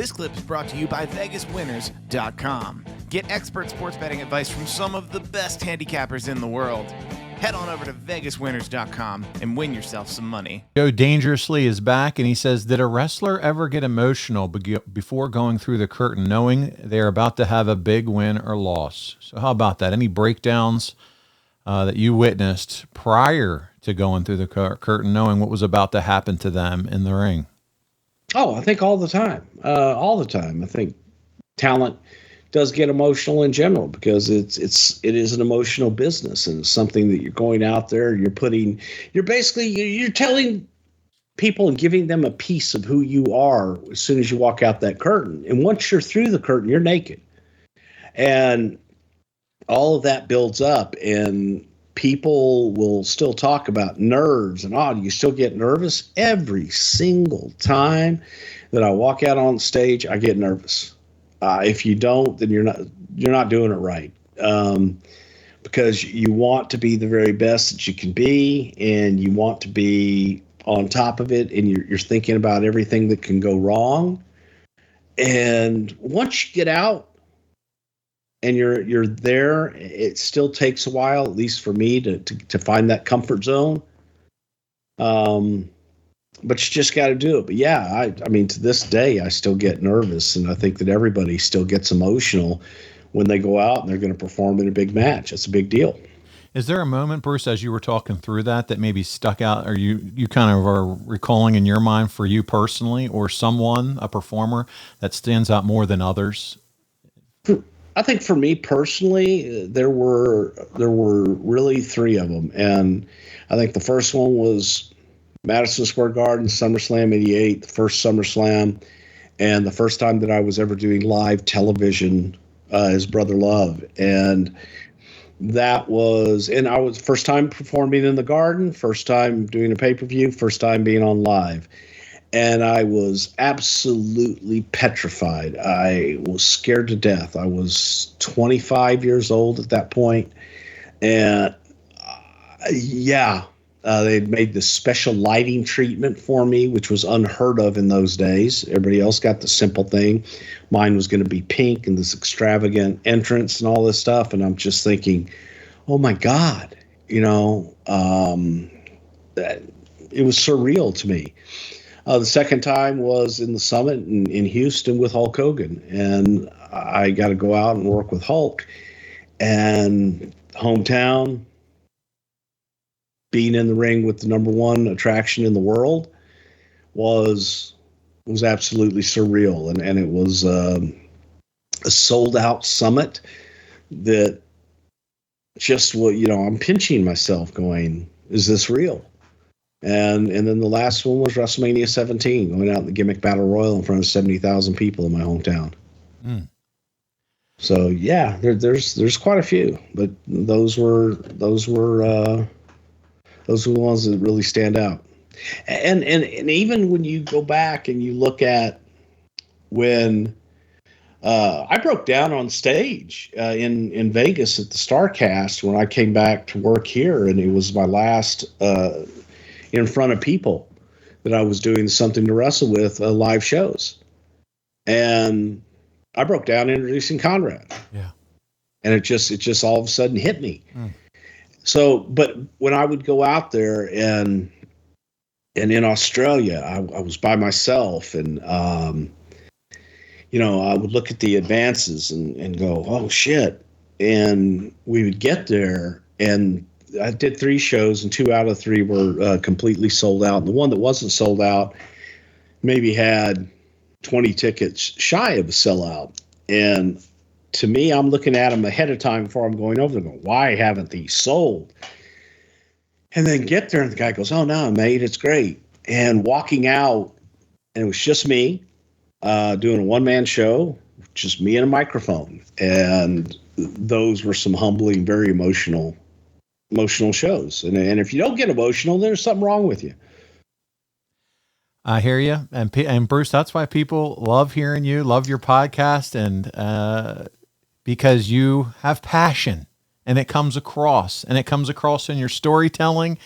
This clip is brought to you by VegasWinners.com. Get expert sports betting advice from some of the best handicappers in the world. Head on over to VegasWinners.com and win yourself some money. Joe Dangerously is back, and he says, did a wrestler ever get emotional before going through the curtain, knowing they're about to have a big win or loss? So how about that? Any breakdowns that you witnessed prior to going through the curtain, knowing what was about to happen to them in the ring? Oh, I think all the time. All the time. I think talent does get emotional in general because it is an emotional business, and it's something that you're going out there, you're telling people and giving them a piece of who you are as soon as you walk out that curtain. And once you're through the curtain, you're naked. And all of that builds up, and people will still talk about nerves and do you still get nervous? Every single time that I walk out on stage, I get nervous. If you don't, then you're not doing it right. Because you want to be the very best that you can be, and you want to be on top of it, and you're thinking about everything that can go wrong. And once you get out and you're there, it still takes a while, at least for me, to find that comfort zone. But you just got to do it. But yeah, I mean, to this day, I still get nervous, and I think that everybody still gets emotional when they go out and they're going to perform in a big match. It's a big deal. Is there a moment, Bruce, as you were talking through that maybe stuck out, or you kind of are recalling in your mind for you personally, or someone, a performer, that stands out more than others? I think for me personally, there were really three of them, and I think the first one was Madison Square Garden, SummerSlam '88, the first SummerSlam, and the first time that I was ever doing live television as Brother Love, and I was first time performing in the Garden, first time doing a pay-per-view, first time being on live. And I was absolutely petrified. I was scared to death. I was 25 years old at that point. And they'd made this special lighting treatment for me, which was unheard of in those days. Everybody else got the simple thing. Mine was going to be pink and this extravagant entrance and all this stuff. And I'm just thinking, oh my God, that it was surreal to me. The second time was in the Summit in Houston with Hulk Hogan, and I got to go out and work with Hulk. And hometown, being in the ring with the number one attraction in the world was absolutely surreal, and it was a sold out Summit that just I'm pinching myself, going, is this real? And then the last one was WrestleMania 17, going out in the Gimmick Battle Royal in front of 70,000 people in my hometown. Mm. So yeah, there's quite a few, but those were the ones that really stand out. And even when you go back and you look at when I broke down on stage in Vegas at the StarCast when I came back to work here, and it was my last in front of people that I was doing Something to Wrestle With live shows. And I broke down introducing Conrad. Yeah. And it just all of a sudden hit me. Mm. So, but when I would go out there and in Australia, I was by myself, and, I would look at the advances and go, oh shit. And we would get there, and I did 3 shows, and 2 out of 3 were completely sold out. And the one that wasn't sold out maybe had 20 tickets shy of a sellout. And to me, I'm looking at them ahead of time before I'm going over there, going, why haven't these sold? And then get there, and the guy goes, oh, no, mate, it's great. And walking out, and it was just me doing a one-man show, just me and a microphone. And those were some humbling, very emotional shows. And if you don't get emotional, there's something wrong with you. I hear you. And Bruce, that's why people love hearing you, love your podcast, and because you have passion, and it comes across in your storytelling.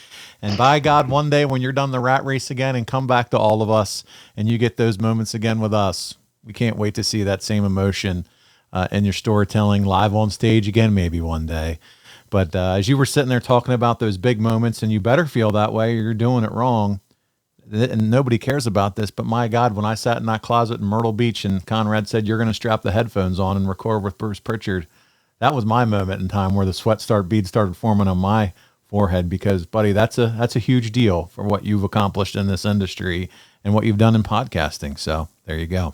And by God, one day when you're done the rat race again and come back to all of us and you get those moments again with us, we can't wait to see that same emotion in your storytelling live on stage again, maybe one day. But as you were sitting there talking about those big moments, and you better feel that way, or you're doing it wrong. And nobody cares about this, but my God, when I sat in that closet in Myrtle Beach and Conrad said, you're going to strap the headphones on and record with Bruce Prichard, that was my moment in time where the beads started forming on my forehead, because, buddy, that's a huge deal for what you've accomplished in this industry and what you've done in podcasting. So there you go.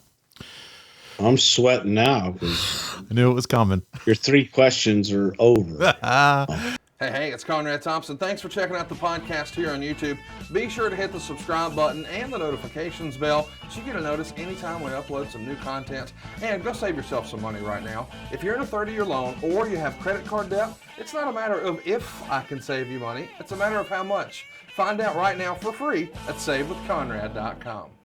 I'm sweating now because I knew it was coming. Your 3 questions are over. Hey, it's Conrad Thompson. Thanks for checking out the podcast here on YouTube. Be sure to hit the subscribe button and the notifications bell so you get a notice anytime we upload some new content. And go save yourself some money right now. If you're in a 30-year loan or you have credit card debt, it's not a matter of if I can save you money. It's a matter of how much. Find out right now for free at SaveWithConrad.com.